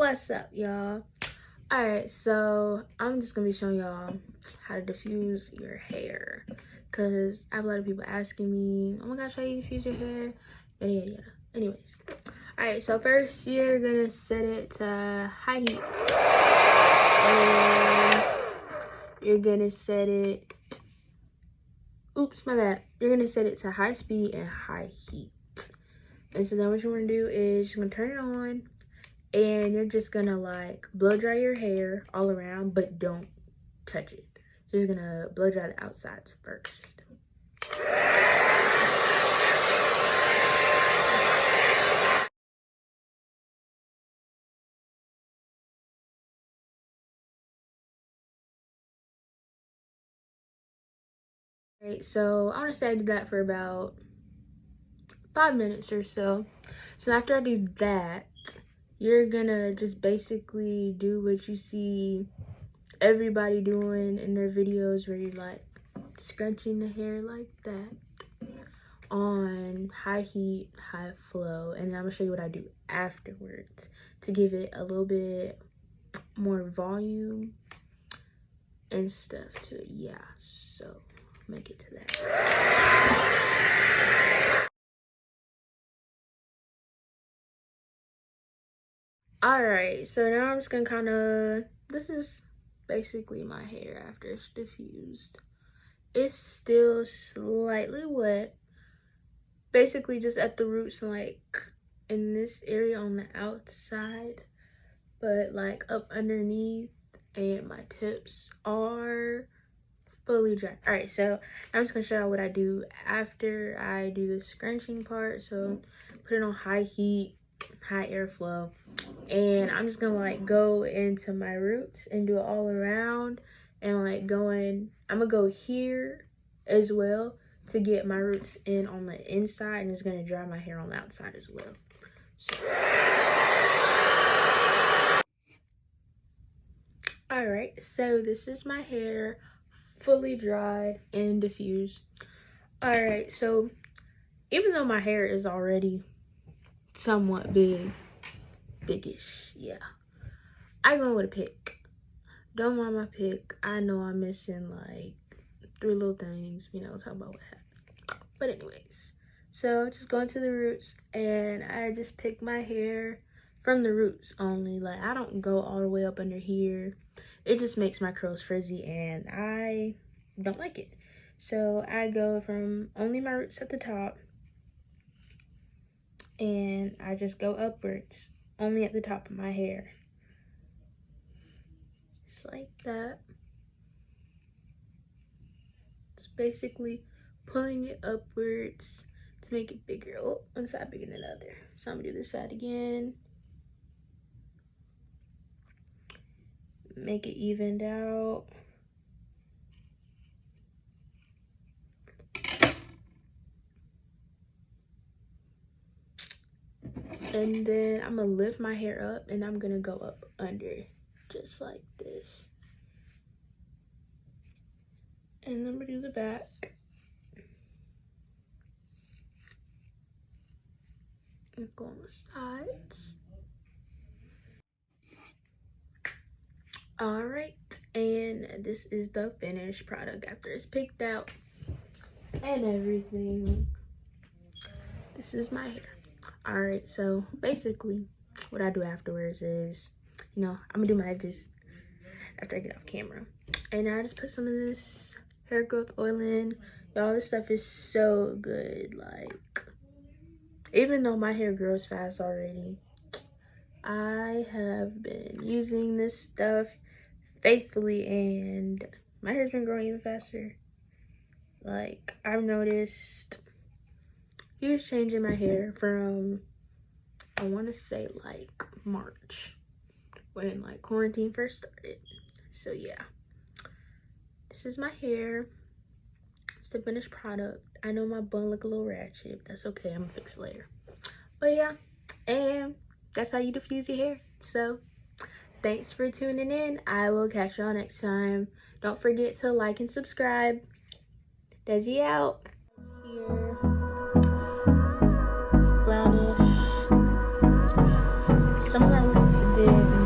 What's up, y'all? Alright, so I'm just gonna be showing y'all how to diffuse your hair, because I have a lot of people asking me, oh my gosh, how do you diffuse your hair, yada yada yada. Anyways, alright, so first you're gonna set it to high heat, and you're gonna set it, oops, my bad, you're gonna set it to high speed and high heat. And so then what you want to do is you're gonna turn it on, and you're just gonna like blow dry your hair all around, but don't touch it. Just gonna blow dry the outsides first. Alright, so I wanna say I did that for about 5 minutes or so. So after I do that, you're gonna just basically do what you see everybody doing in their videos, where you're like scrunching the hair like that on high heat, high flow. And I'm gonna show you what I do afterwards to give it a little bit more volume and stuff to it. Yeah, so I'm gonna get to that. Alright, so now I'm just gonna kind of, this is basically my hair after it's diffused. It's still slightly wet, basically just at the roots, like in this area on the outside, but like up underneath and my tips are fully dry. Alright, so I'm just gonna show you what I do after I do the scrunching part. So put it on high heat, high airflow, and I'm just gonna like go into my roots and do it all around, and like I'm gonna go here as well to get my roots in on the inside, and it's gonna dry my hair on the outside as well. So alright, so this is my hair fully dry and diffused. Alright, so even though my hair is already somewhat biggish, yeah, I go with a pick. Don't mind my pick. I know I'm missing like 3 little things, you know, talk about what happened. But anyways, so just go into the roots, and I just pick my hair from the roots only. Like, I don't go all the way up under here. It just makes my curls frizzy, and I don't like it. So I go from only my roots at the top, and I just go upwards only at the top of my hair, just like that. It's basically pulling it upwards to make it bigger. Oh, one side bigger than the other. So I'm gonna do this side again. Make it evened out. And then I'm gonna lift my hair up, and I'm gonna go up under, just like this. And then I'm gonna do the back. And go on the sides. Alright, and this is the finished product after it's picked out and everything. This is my hair. Alright, so basically what I do afterwards is, you know, I'm gonna do my edges after I get off camera. And I just put some of this hair growth oil in. Y'all, this stuff is so good. Like, even though my hair grows fast already, I have been using this stuff faithfully, and my hair's been growing even faster. Like, I've noticed huge change in my hair from, I want to say like March, when like quarantine first started. So yeah, this is my hair. It's the finished product. I know my bun look a little ratchet. That's okay, I'm gonna fix it later. But yeah, and that's how you diffuse your hair. So thanks for tuning in. I will catch y'all next time. Don't forget to like and subscribe. Desi out. Here. It's brownish. some roads did